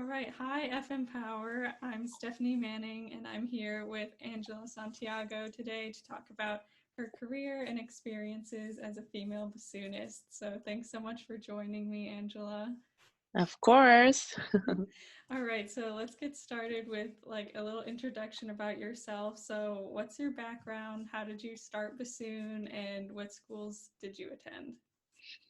All right. Hi, fEmpower. I'm Stephanie Manning, and I'm here with Angela Santiago today to talk about her career and experiences as a female bassoonist. So, thanks so much for joining me, Angela. Of course. All right, so let's get started with like a little introduction about yourself. So, what's your background? How did you start bassoon, and what schools did you attend?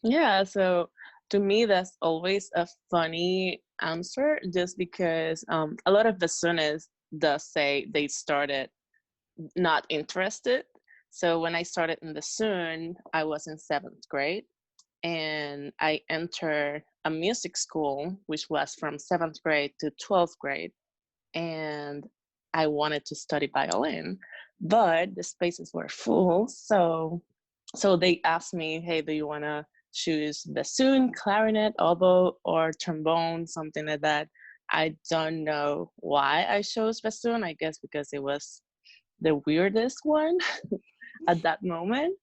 Yeah, so to me, that's always a funny answer just because a lot of bassoonists does say they started not interested. So when I started in bassoon, I was in seventh grade and I entered a music school, which was from seventh grade to 12th grade. And I wanted to study violin, but the spaces were full. So they asked me, hey, do you want to choose bassoon, clarinet, oboe, or trombone, something like that. I don't know why I chose bassoon. I guess because it was the weirdest one at that moment.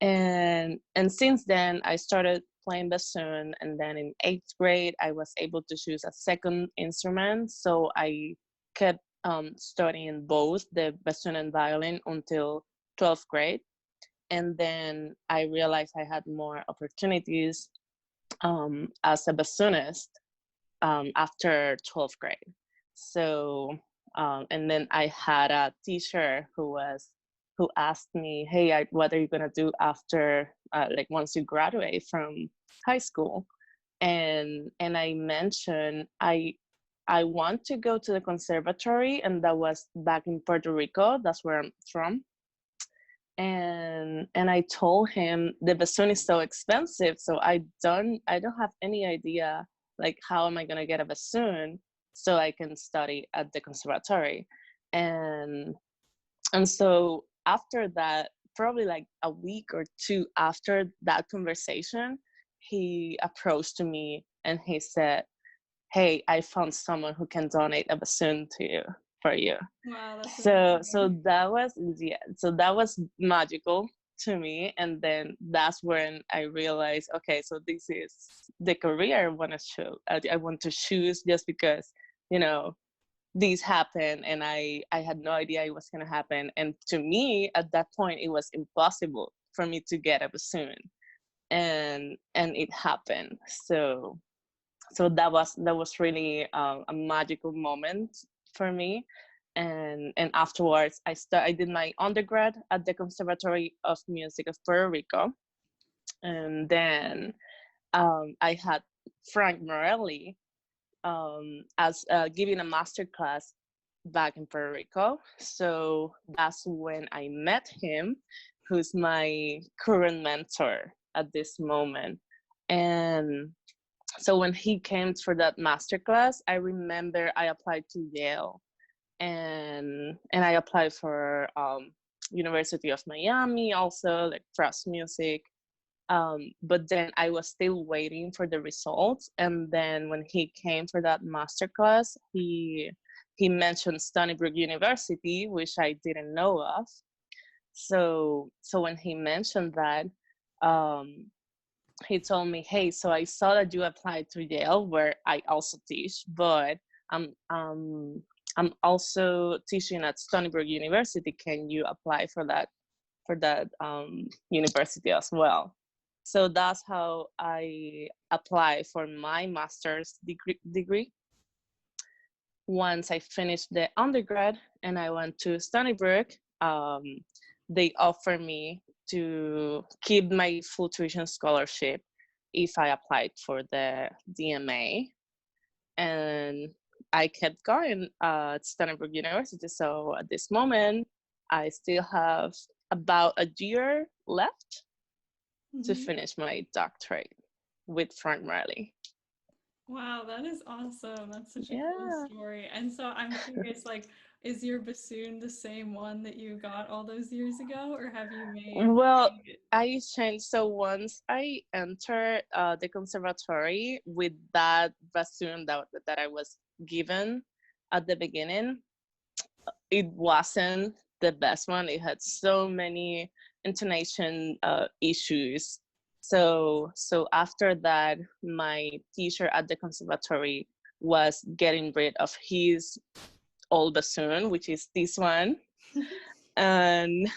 And since then I started playing bassoon, and then in eighth grade I was able to choose a second instrument. So I kept studying both the bassoon and violin until 12th grade, and then I realized I had more opportunities as a bassoonist after 12th grade. So and then I had a teacher who asked me, hey, what are you going to do after like once you graduate from high school? And I mentioned I want to go to the conservatory, and that was back in Puerto Rico. That's where I'm from. And I told him the bassoon is so expensive, so I don't have any idea like how am I gonna get a bassoon so I can study at the conservatory. And and so after that, probably like a week or two after that conversation, he approached me and he said, hey, I found someone who can donate a bassoon to you for you. Wow, that's So amazing. that was, yeah, so that was magical to me. And then that's when I realized, okay, so this is the career I want to show. I want to choose just because, you know, these happened, and I had no idea it was going to happen. And to me at that point it was impossible for me to get a bassoon, and it happened. So that was really a magical moment for me. And afterwards I did my undergrad at the Conservatory of Music of Puerto Rico. And then I had Frank Morelli as giving a master class back in Puerto Rico. So that's when I met him, who's my current mentor at this moment. And so when he came for that masterclass, I remember I applied to Yale, and I applied for University of Miami also, like Frost Music. But then I was still waiting for the results. And then when he came for that masterclass, he mentioned Stony Brook University, which I didn't know of. So when he mentioned that, um, he told me, hey, so I saw that you applied to Yale, where I also teach, but i'm um I'm also teaching at Stony Brook University. Can you apply for that university as well? So that's how I apply for my master's degree. Once I finished the undergrad and I went to Stony Brook, they offered me to keep my full tuition scholarship if I applied for the DMA. And I kept going at Stony Brook University. So at this moment, I still have about a year left to Mhm. finish my doctorate with Frank Riley. Wow, that is awesome. That's such a cool Yeah. story. And so I'm curious, like, is your bassoon the same one that you got all those years ago, or have you made Well, it? I changed. So once I entered the conservatory with that bassoon that I was given at the beginning, it wasn't the best one. It had so many intonation issues. So after that, my teacher at the conservatory was getting rid of his old bassoon, which is this one, and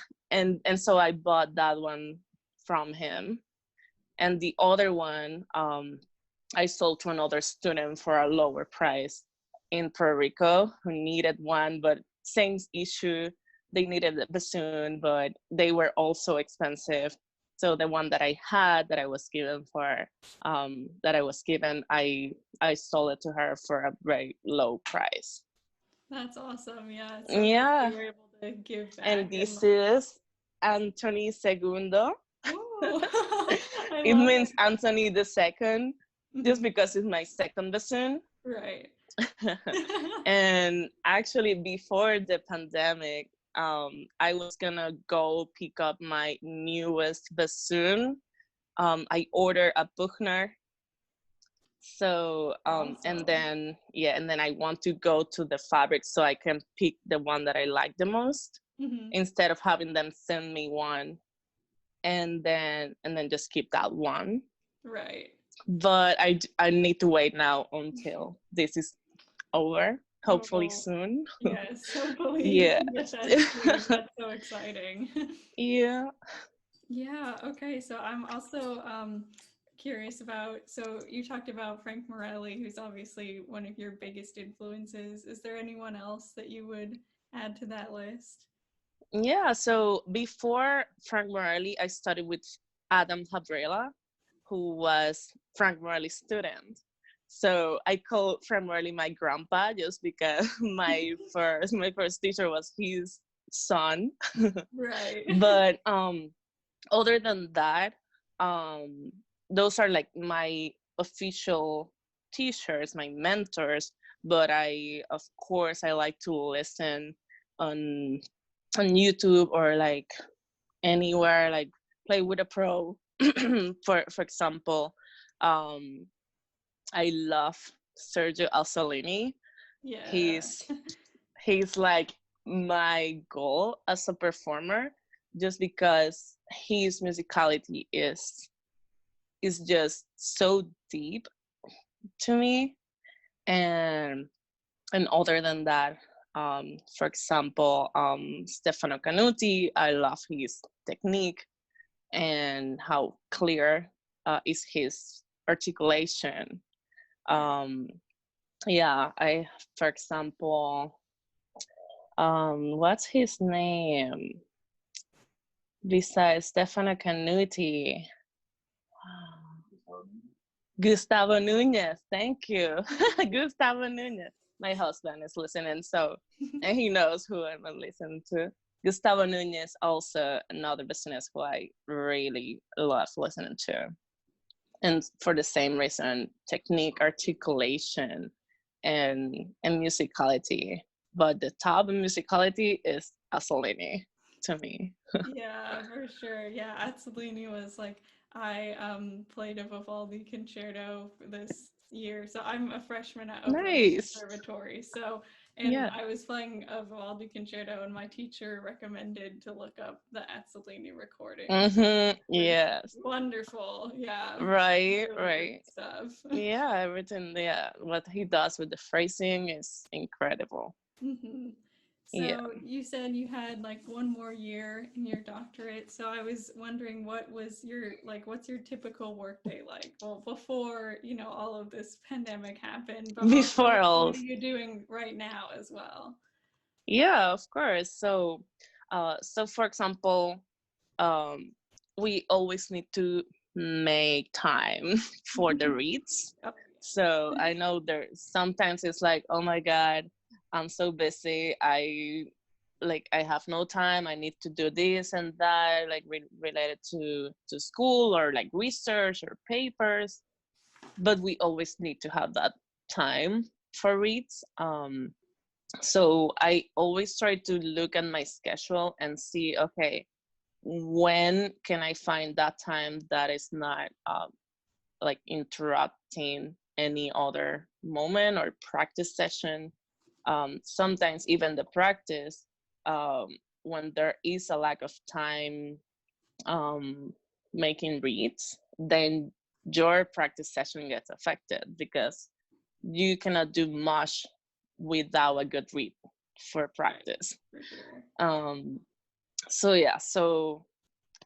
so I bought that one from him, and the other one I sold to another student for a lower price in Puerto Rico who needed one, but same issue. They needed a bassoon, but they were also expensive. So the one that I had, that I was given for, I sold it to her for a very low price. That's awesome. Yeah, it's so cool Yeah, you were able to give and back and this like, is Anthony Segundo. oh, I It love means Anthony the Second, it. just because it's my second bassoon. Right. And actually, before the pandemic, I was gonna go pick up my newest bassoon. I ordered a Buchner. So, Awesome. and then I want to go to the fabric so I can pick the one that I like the most Hmm. instead of having them send me one and then just keep that one. Right. But I need to wait now until this is over, hopefully Oh, soon. yes. Hopefully you Yeah. can get that soon. That's so exciting. Yeah. Yeah, okay. So I'm also curious about, so you talked about Frank Morelli, who's obviously one of your biggest influences. Is there anyone else that you would add to that list? Yeah, so before Frank Morelli, I studied with Adam Habrela, who was Frank Morelli's student. So I call Frank Morelli my grandpa just because my first teacher was his son. Right. But other than that, um, those are like my official teachers, my mentors. But of course, I like to listen on YouTube or like anywhere, like play with a pro. For example, um, I love Sergio Alsolini. Yeah. He's he's like my goal as a performer, just because his musicality is just so deep to me. And and other than that, for example, Stefano Canuti, I love his technique and how clear is his articulation. um yeah, I for example, what's his name besides Stefano Canuti? Gustavo Nunez, thank you. Gustavo Nunez. My husband is listening, so, and he knows who I'm listening to. Gustavo Nunez, also another business who I really love listening to. And for the same reason, technique, articulation, and musicality. But the top of musicality is Asolini to me. Yeah, for sure. Yeah, Azzolini was like, I played a Vivaldi concerto for this year. So I'm a freshman at Oakland Nice. Conservatory. So, and Yeah. I was playing a Vivaldi concerto, and my teacher recommended to look up the Azzolini recordings. They're Yes. wonderful. Yeah, Right, really great right. stuff. Yeah, everything, yeah. What he does with the phrasing is incredible. Hmm. Yeah. So you said you had like one more year in your doctorate. So I was wondering what was your like what's your typical workday like? Well, before, all of this pandemic happened, but Before also all, what are you doing right now as well? yeah, of course. So for example, um, we always need to make time for the reads. Oh, So yeah. I know there sometimes it's like, oh my God, I'm so busy. I have no time. I need to do this and that, like related to school or like research or papers. But we always need to have that time for reads. So I always try to look at my schedule and see, okay, when can I find that time that is not like interrupting any other moment or practice session. Sometimes even the practice, um, when there is a lack of time um, making reads, then your practice session gets affected because you cannot do much without a good read for Right, practice. for sure. So yeah, so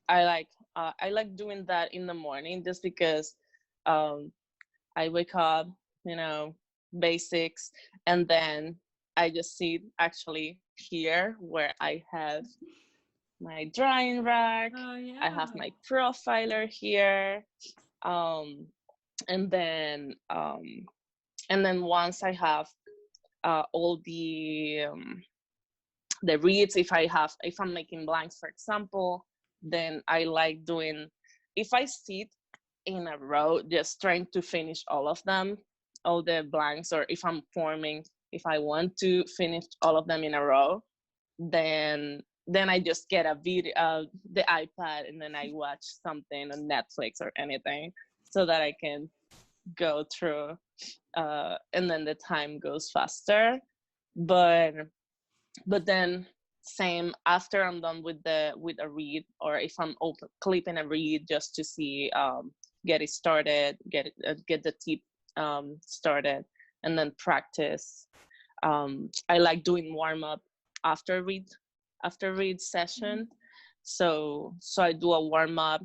I like doing that in the morning just because um, I wake up, you know, basics, and then I just sit actually here where I have my drying rack. Oh I yeah. have my profiler here, um, and then once I have all the reads, if I'm making blanks, for example, then I like doing, if I sit in a row just trying to finish all of them, all the blanks, or if I'm forming, if I want to finish all of them in a row, then I just get a video, the iPad, and then I watch something on Netflix or anything so that I can go through, and then the time goes faster. but but then same after I'm done with a read, or if I'm open clipping a read just to see, get it started, get the tip started, and then practice. I like doing warm up after read session. So I do a warm up.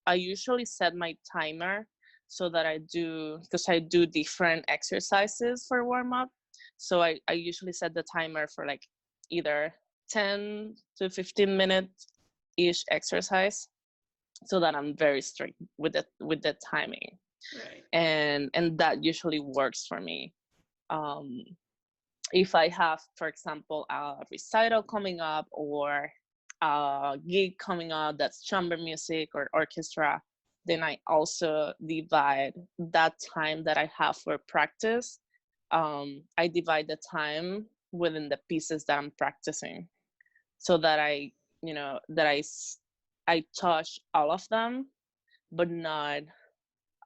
I usually set my timer so that because I do different exercises for warm up. So I usually set the timer for like either 10 to 15 minutes each exercise, so that I'm very strict with the timing. Right. And that usually works for me. Um, if I have, for example, a recital coming up, or a gig coming up that's chamber music or orchestra, then I also divide that time that I have for practice. I divide the time within the pieces that I'm practicing, so that I touch all of them, but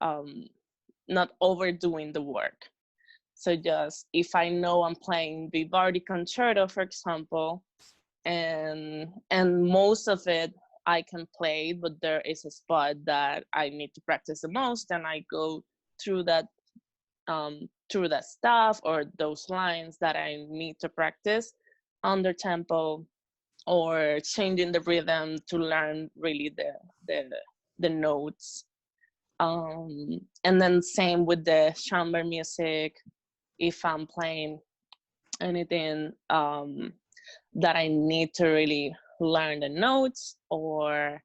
um, not overdoing the work. So just if I know I'm playing Vivaldi concerto, for example, and most of it I can play, but there is a spot that I need to practice the most, and I go through through that stuff or those lines that I need to practice under tempo, or changing the rhythm to learn really the the notes. And then same with the chamber music. If I'm playing anything that I need to really learn the notes, or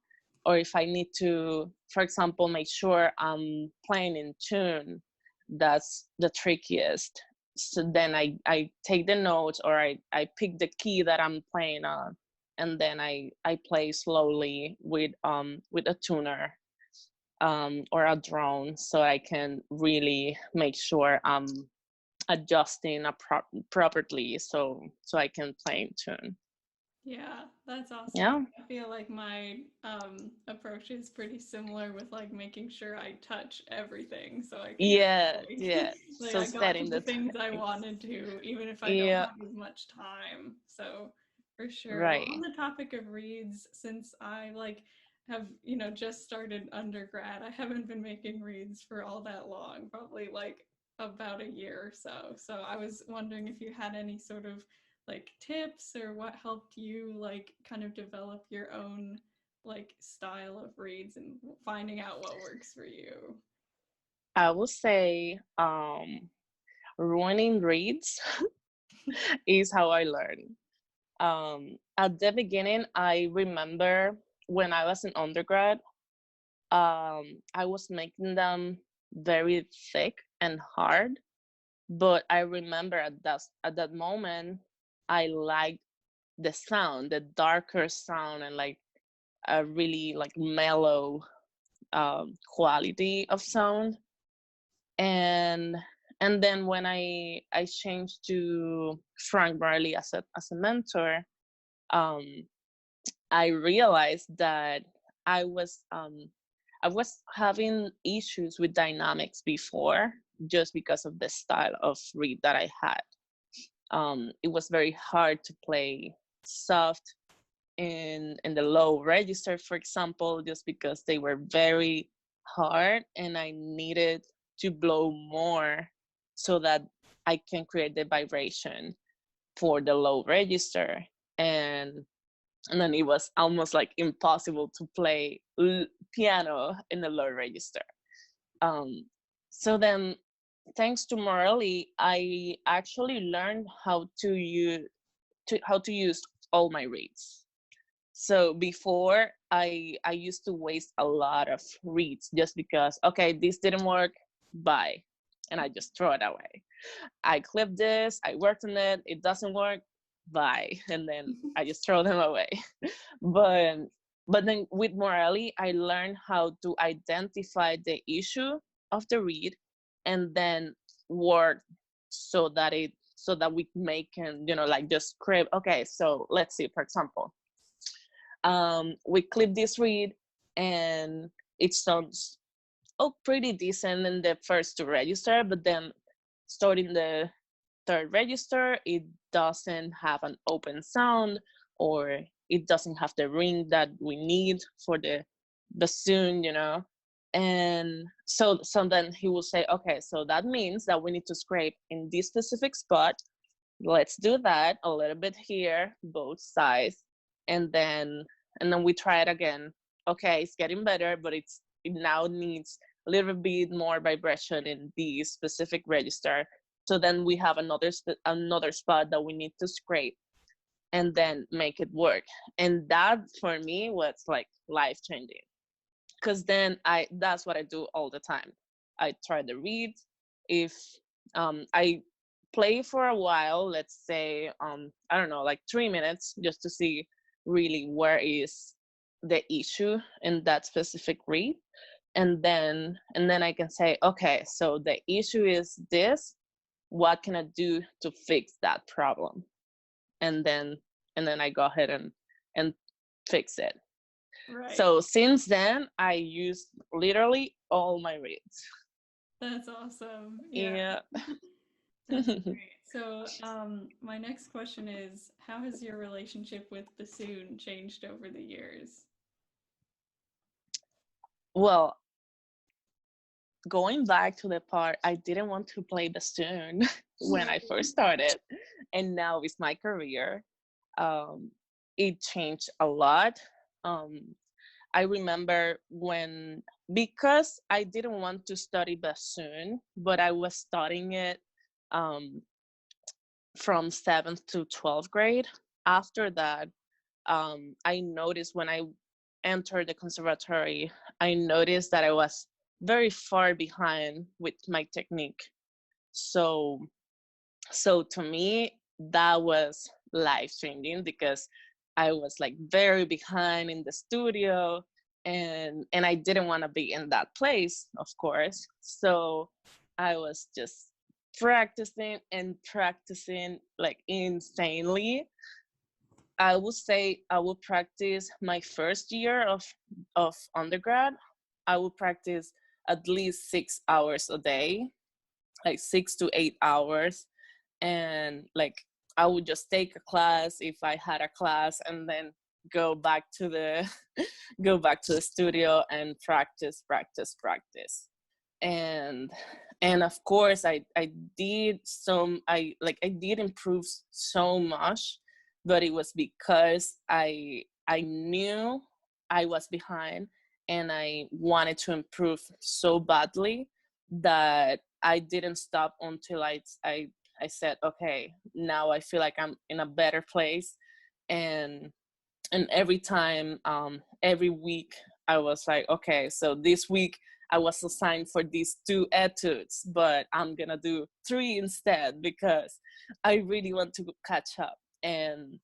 if I need to, for example, make sure I'm playing in tune, that's the trickiest. So then I take the notes, or I pick the key that I'm playing on, and then I play slowly with a tuner, or a drone, so I can really make sure I'm adjusting properly, so I can play in tune. Yeah, that's awesome. Yeah. I feel like my approach is pretty similar with like making sure I touch everything so I can Yeah, like yeah. like So I got to setting the the things I time. wanted to, even if I don't Yeah, have as much time. So for sure. Well, on right. the topic of reads, since I like have, just started undergrad, I haven't been making reads for all that long, probably like about a year or so. So I was wondering if you had any sort of like tips or what helped you like kind of develop your own like style of reads and finding out what works for you. I will say running reads is how I learn. At the beginning, I remember when I was in undergrad, I was making them very thick and hard. But I remember at that moment, I liked the sound, the darker sound, and like a really like mellow quality of sound. And then when I changed to Frank Marley as a mentor, um, I realized that I was um, I was having issues with dynamics before, just because of the style of read that I had. It was very hard to play soft in the low register, for example, just because they were very hard, and I needed to blow more so that I can create the vibration for the low register. And then it was almost like impossible to play piano in the low register. So then, thanks to Morelli, I actually learned how to use all my reeds. So before, I used to waste a lot of reeds just because, okay, this didn't work, bye, and I just throw it away. I clip this, I worked on it, it doesn't work, bye, and then I just throw them away. but but then with Morelli, I learned how to identify the issue of the reed, and then work so that we make and like just script. Okay, so let's see. For example, we clip this reed, and it sounds pretty decent in the first two register, but then starting the third register, it doesn't have an open sound, or it doesn't have the ring that we need for the bassoon, and so then he will say, okay, so that means that we need to scrape in this specific spot. Let's do that a little bit here, both sides, and then we try it again. Okay, it's getting better, but it now needs a little bit more vibration in the specific register. So then we have another spot that we need to scrape and then make it work. And that for me was like life changing, because then that's what I do all the time. I try to read. If I play for a while, let's say I don't know, like 3 minutes, just to see really where is the issue in that specific read. And then I can say, okay, so the issue is this. What can I do to fix that problem? And then I go ahead and fix it. Right. So since then, I use literally all my reeds. That's awesome. Yeah. That's great. So, my next question is, how has your relationship with bassoon changed over the years? Well, going back to the part, I didn't want to play bassoon when I first started, and now it's my career. It changed a lot. I remember because I didn't want to study bassoon, but I was studying it um, from 7th to 12th grade. After that, I noticed when I entered the conservatory, I noticed that I was very far behind with my technique. So to me, that was life changing, because I was like very behind in the studio, and I didn't want to be in that place, of course. So I was just practicing and practicing like insanely. I would say I would practice my first year of undergrad. I would practice at least 6 hours a day, like 6 to 8 hours, and like I would just take a class if I had a class, and then go back to the studio and practice, and of course I did I did improve so much, but it was because I knew I was behind, and I wanted to improve so badly that I didn't stop until I said, okay, now I feel like I'm in a better place. And every time, every week, I was like, okay, so this week I was assigned for these 2 etudes, but I'm gonna do 3 instead, because I really want to catch up. And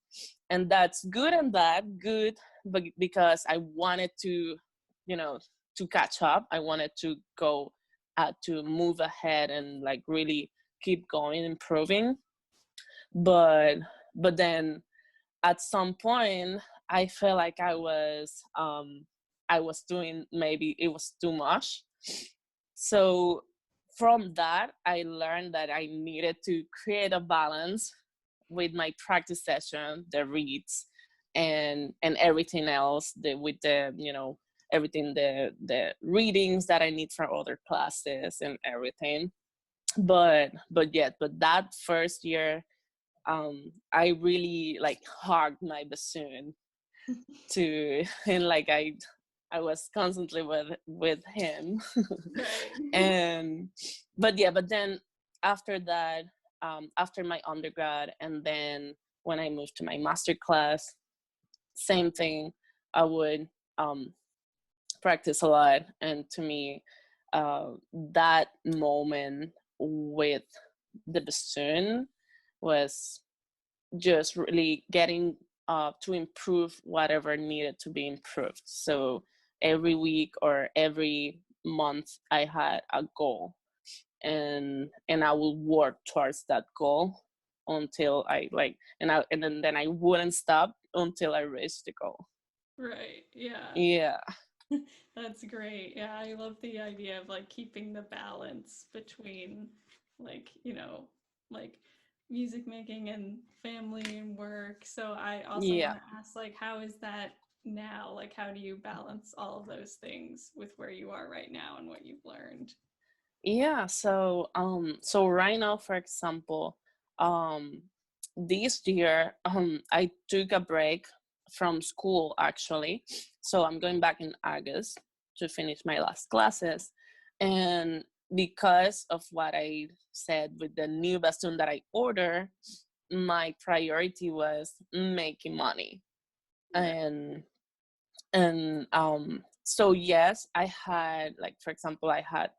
that's good and bad. Good, but because I wanted to, to catch up. I wanted to go, to move ahead and like really keep going, improving. But then at some point, I felt like I was doing, maybe it was too much. So from that, I learned that I needed to create a balance with my practice session, the reads, and everything else, with the everything, the readings that I need for other classes and everything. but that first year, I really like hugged my bassoon to, and like I was constantly with him. Right. And but then after that, after my undergrad, and then when I moved to my master class, same thing. I would practice a lot, and to me, that moment with the bassoon was just really getting to improve whatever needed to be improved. So every week or every month, I had a goal, and I will work towards that goal until I like, and then I wouldn't stop until I reached the goal. Right. Yeah. Yeah, That's great. Yeah, I love the idea of like keeping the balance between like, like music making and family and work. So I also want yeah. to ask like how is that now? Like how do you balance all of those things with where you are right now and what you've learned? Yeah, so right now, for example, um this year, I took a break from school actually. So I'm going back in August to finish my last classes. And because of what I said with the new bassoon that I order, my priority was making money. Right. And so yes, I had, like, for example, I had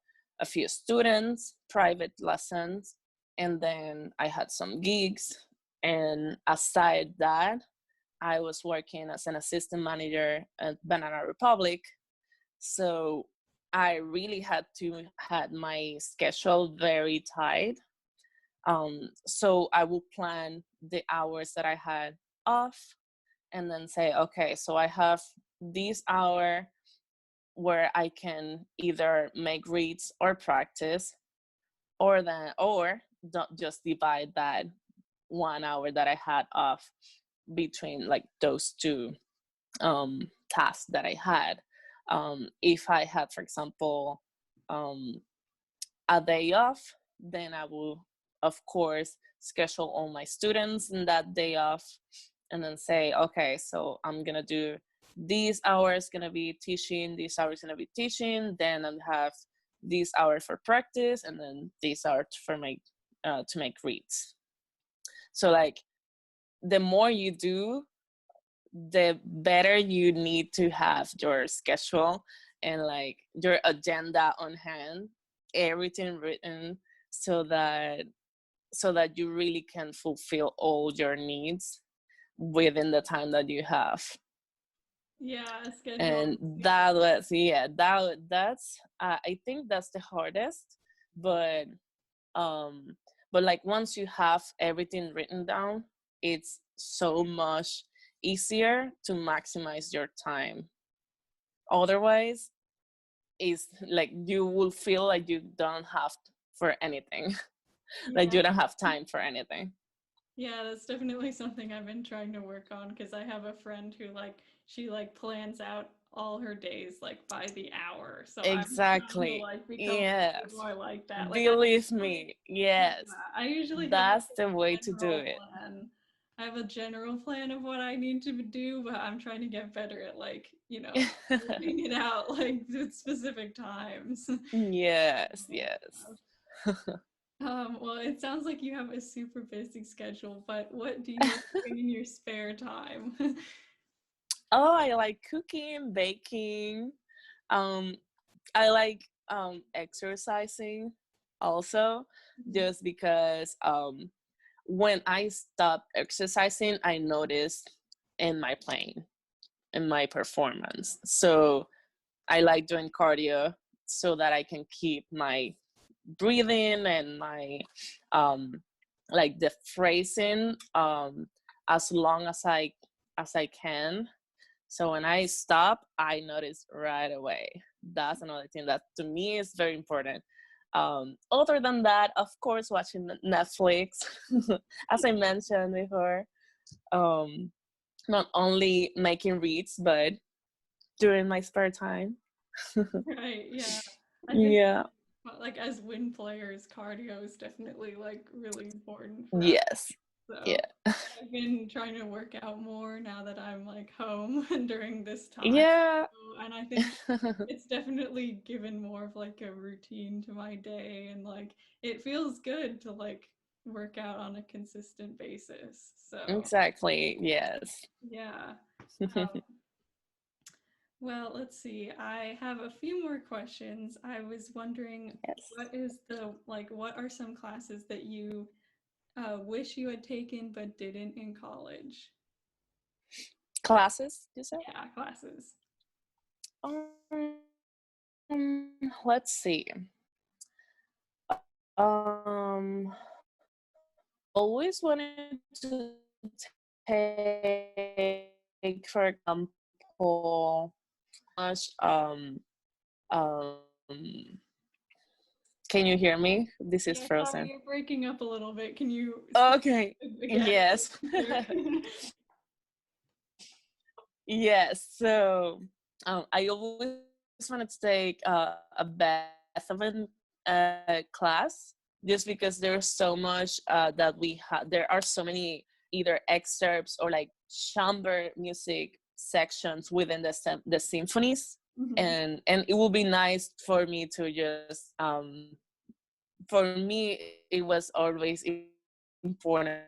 a few students, private lessons, and then I had some gigs. And aside that, I was working as an assistant manager at Banana Republic. So I really had to had my schedule very tight. So I would plan the hours that I had off, and then say, okay, so I have this hour where I can either make reads or practice, or don't just divide that 1 hour that I had off between like those two tasks that I had. If I had, for example, um, a day off, then I will, of course, schedule all my students in that day off, and then say, okay, so I'm gonna do these hours gonna be teaching, these hours gonna be teaching, then I'll have these hours for practice, and then these hours for my to make reads. So like the more you do, the better you need to have your schedule and like your agenda on hand, everything written, so that you really can fulfill all your needs within the time that you have. Yeah, schedule. And that was, yeah, that's I think that's the hardest. But um like once you have everything written down, it's so much easier to maximize your time. Otherwise, it's like you will feel like you don't have for anything. Like Yeah. you don't have time for anything. Yeah, that's definitely something I've been trying to work on because I have a friend who like she like plans out all her days like by the hour. So I'm trying to Exactly. like become a bit Yes. more like that. Like Believe usually, me. yeah, Yes. I usually have like That's the way a to do general it. plan. I have a general plan of what I need to do, but I'm trying to get better at like, working it out like at specific times. Yes, yes. Well, it sounds like you have a super busy schedule, but what do you like doing in your spare time? Oh, I like cooking, baking. Um, I like exercising also, Mhm. just because when I stopped exercising, I noticed in my playing, in my performance. So I like doing cardio so that I can keep my breathing and my um like the phrasing as long as I can. So when I stop, I notice right away. That's another thing that to me is very important. Other than that, of course, watching Netflix, as I mentioned before. Um, Not only making reads, but during my spare time. Right, yeah. I think Yeah. But like as wind players, cardio is definitely like really important for us. Yes. So Yeah. I've been trying to work out more now that I'm like home during this time. Yeah. So, and I think it's definitely given more of like a routine to my day, and like it feels good to like work out on a consistent basis. So Exactly. Yes. yeah. Um, well, let's see. I have a few more questions. I was wondering, Yes. what are some classes that you wish you had taken but didn't in college? Classes, you said? Yeah, classes. Let's see. Um, always wanted to take, for example, much um can you hear me? This is Yeah, sorry, frozen. you're breaking up a little bit. Can you speak Okay. again? Yes. Yes. So I always wanted to take a Beethoven class just because there's so much that we have. There are so many either excerpts or like chamber music sections within the symphonies, Mhm. and it would be nice for me to just for me it was always important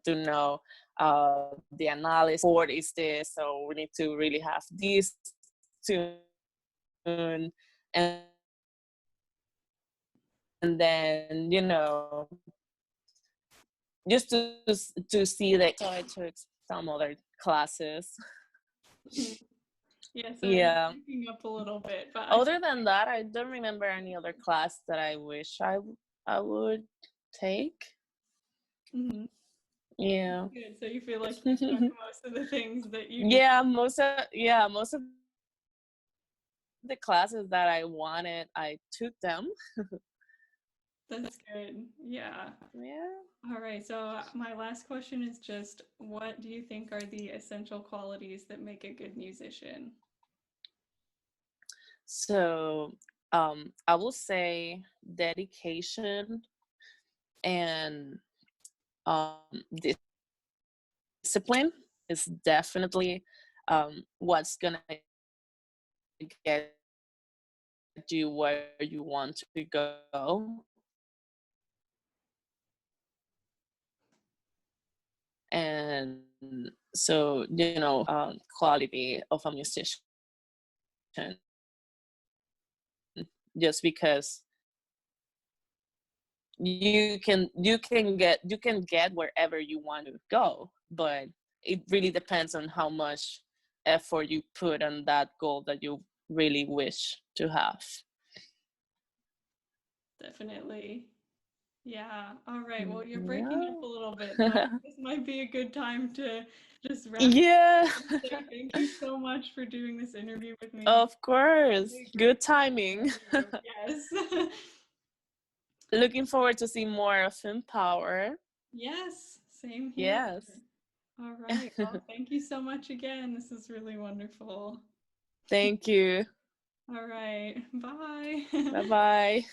to know the analysis chord is this, so we need to really have this tune, and then just to see that. So I took some other classes. Mhm. Yeah, sorry, you're Yeah. breaking up a little bit, but I Other than that, I don't remember any other class that I wish I would take. Mhm. Yeah. Good. So you feel like you took most of the things that you need. Most of the classes that I wanted, I took them. That's good. Yeah. Yeah. All right. So my last question is just what do you think are the essential qualities that make a good musician? So I will say dedication and discipline is definitely what's gonna get you where you want to go. And so quality of a musician, just because you can get wherever you want to go, but it really depends on how much effort you put on that goal that you really wish to have. Definitely. Yeah. All right. Well, you're breaking up a little bit, so I Yeah. think this might be a good time to just wrap up Yeah. and say thank you so much for doing this interview with me. Of course, Really great good to get to timing. know you. Yes. Looking forward to see more of fEmpower. Yes. Same here. Yes. All right. Well, thank you so much again. This is really wonderful. Thank you. All right. Bye. Bye bye.